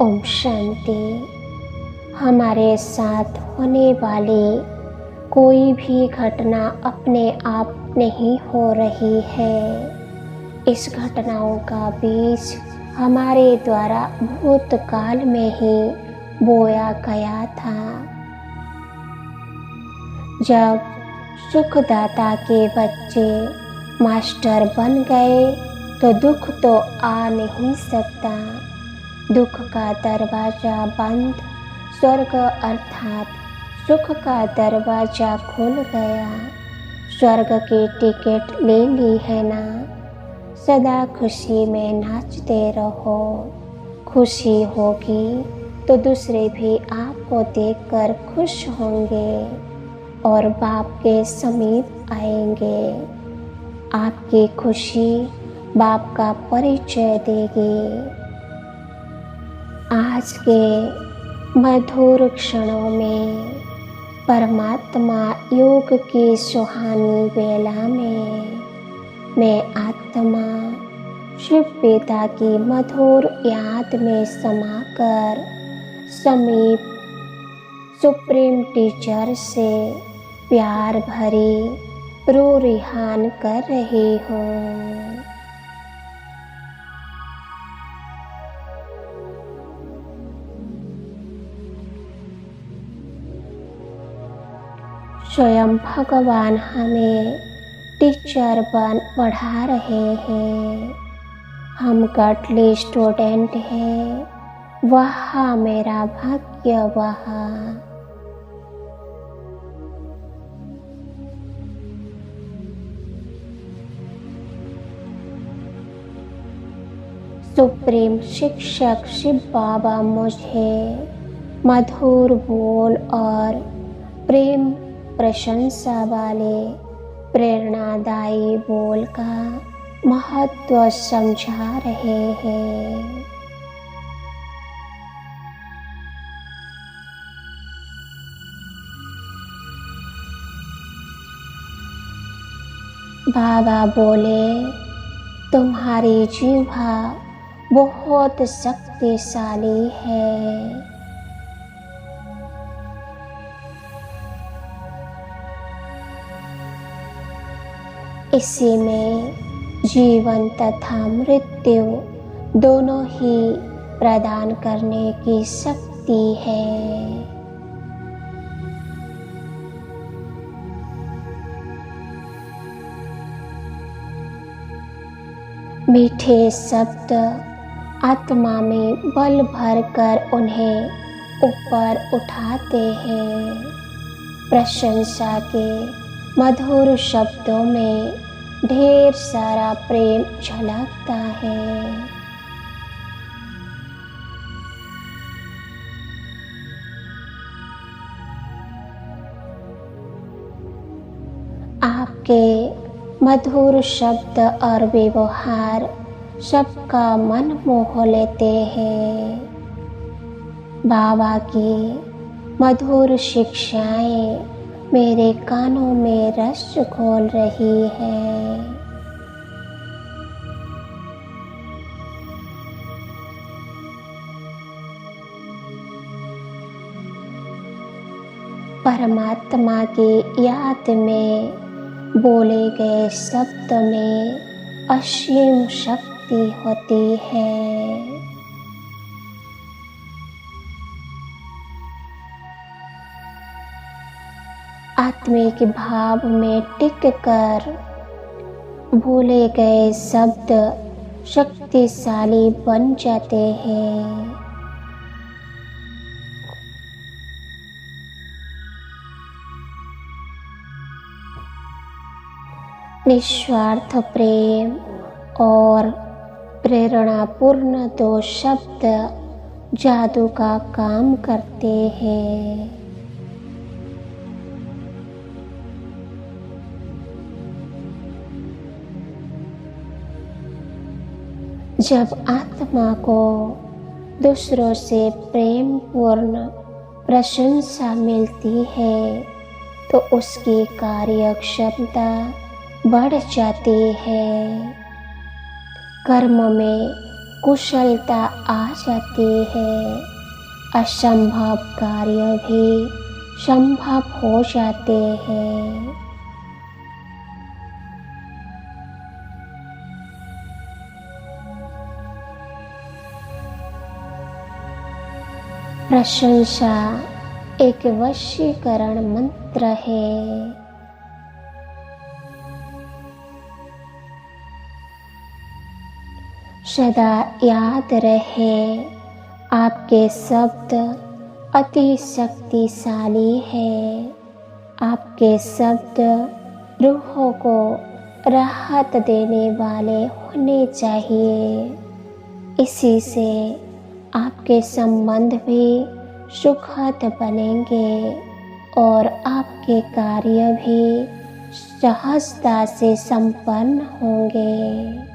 ओम शांति। हमारे साथ होने वाली कोई भी घटना अपने आप नहीं हो रही है। इस घटनाओं का बीज हमारे द्वारा भूतकाल में ही बोया गया था। जब सुखदाता के बच्चे मास्टर बन गए तो दुख तो आ नहीं सकता। दुख का दरवाजा बंद, स्वर्ग अर्थात सुख का दरवाजा खुल गया। स्वर्ग की टिकट ले ली है ना, सदा खुशी में नाचते रहो। खुशी होगी तो दूसरे भी आपको देखकर खुश होंगे और बाप के समीप आएंगे। आपकी खुशी बाप का परिचय देगी। आज के मधुर क्षणों में परमात्मा योग की सुहानी बेला में मैं आत्मा शिव पिता की मधुर याद में समाकर समीप सुप्रीम टीचर से प्यार भरी रो रिहान कर रही हूँ। स्वयं भगवान हमें टीचर बन पढ़ा रहे हैं। हम गठली स्टूडेंट हैं, वह मेरा भाग्य वह। सुप्रीम शिक्षक शिव बाबा मुझे मधुर बोल और प्रेम प्रशंसा वाले प्रेरणादायी बोल का महत्व समझा रहे हैं। बाबा बोले, तुम्हारी जीवा बहुत शक्तिशाली है। इसी में जीवन तथा मृत्यु दोनों ही प्रदान करने की शक्ति है। मीठे शब्द आत्मा में बल भरकर उन्हें ऊपर उठाते हैं। प्रशंसा के मधुर शब्दों में ढेर सारा प्रेम झलकता है। आपके मधुर शब्द और व्यवहार सबका मन मोह लेते हैं। बाबा की मधुर शिक्षाएं मेरे कानों में रस घोल रही है। परमात्मा की याद में बोले गए शब्द में असीम शक्ति होती है। आत्मिक भाव में टिक कर बोले गए शब्द शक्तिशाली बन जाते हैं। निस्वार्थ प्रेम और प्रेरणापूर्ण दो शब्द जादू का काम करते हैं। जब आत्मा को दूसरों से प्रेम पूर्ण प्रशंसा मिलती है तो उसकी कार्य क्षमता बढ़ जाती है। कर्म में कुशलता आ जाती है, असंभव कार्य भी संभव हो जाते हैं। प्रशंसा एक वशीकरण मंत्र है। सदा याद रहे, आपके शब्द अति शक्तिशाली है। आपके शब्द रूहों को राहत देने वाले होने चाहिए। इसी से आपके संबंध भी सुखद बनेंगे और आपके कार्य भी सहजता से संपन्न होंगे।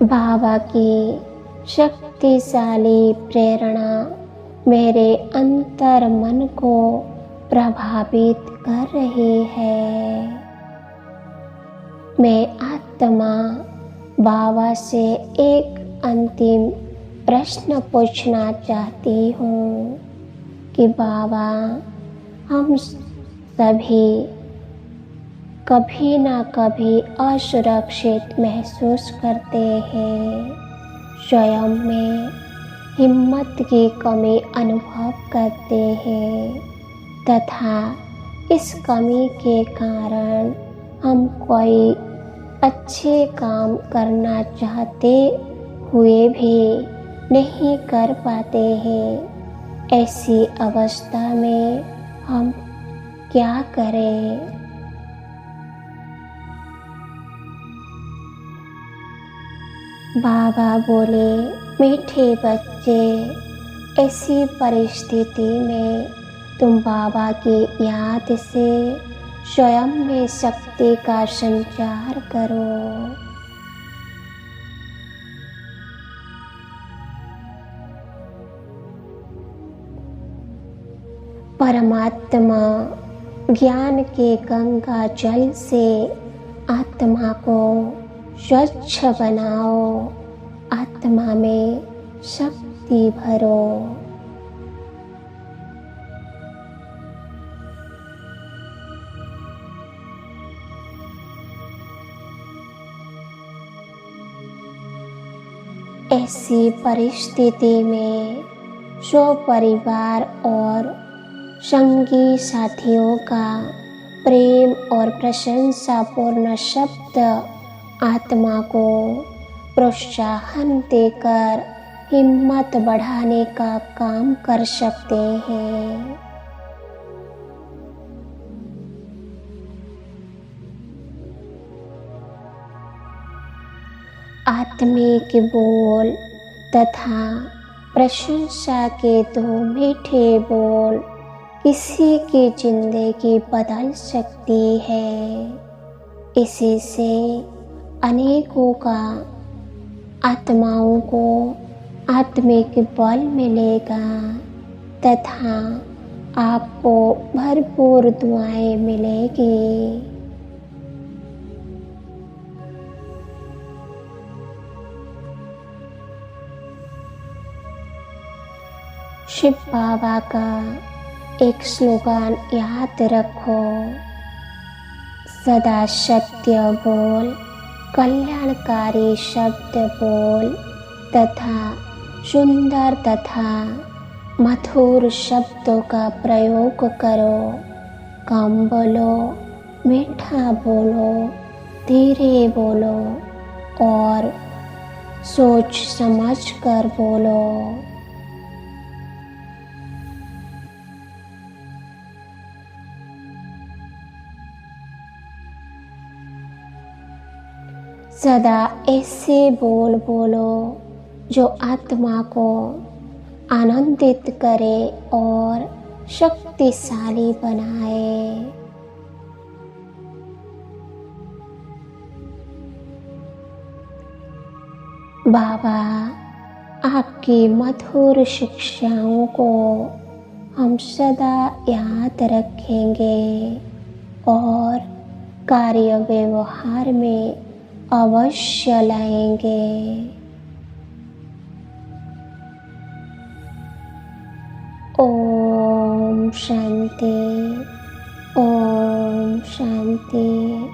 बाबा की शक्तिशाली प्रेरणा मेरे अंतर मन को प्रभावित कर रही है। मैं आत्मा बाबा से एक अंतिम प्रश्न पूछना चाहती हूँ कि बाबा, हम सभी कभी ना कभी असुरक्षित महसूस करते हैं, स्वयं में हिम्मत की कमी अनुभव करते हैं तथा इस कमी के कारण हम कोई अच्छे काम करना चाहते हुए भी नहीं कर पाते हैं। ऐसी अवस्था में हम क्या करें? बाबा बोले, मीठे बच्चे, ऐसी परिस्थिति में तुम बाबा की याद से स्वयं में शक्ति का संचार करो। परमात्मा ज्ञान के गंगा जल से आत्मा को स्वच्छ बनाओ, आत्मा में शक्ति भरो। ऐसी परिस्थिति में स्वपरिवार और संगी साथियों का प्रेम और प्रशंसापूर्ण शब्द आत्मा को प्रोत्साहन देकर हिम्मत बढ़ाने का काम कर सकते हैं। आत्मिक बोल तथा प्रशंसा के दो मीठे बोल किसी की जिंदगी बदल सकती है। इसी से अनेकों का आत्माओं को आत्मिक बल मिलेगा तथा आपको भरपूर दुआएं मिलेगी। शिव बाबा का एक स्लोगन याद रखो, सदा सत्य बोल, कल्याणकारी शब्द बोल तथा सुंदर तथा मधुर शब्दों का प्रयोग करो। कम बोलो, मीठा बोलो, धीरे बोलो और सोच समझ कर बोलो। सदा ऐसे बोल बोलो जो आत्मा को आनंदित करे और शक्तिशाली बनाए। बाबा आपकी मधुर शिक्षाओं को हम सदा याद रखेंगे और कार्य व्यवहार में अवश्य लाएंगे। ओम शांति, ओम शांति।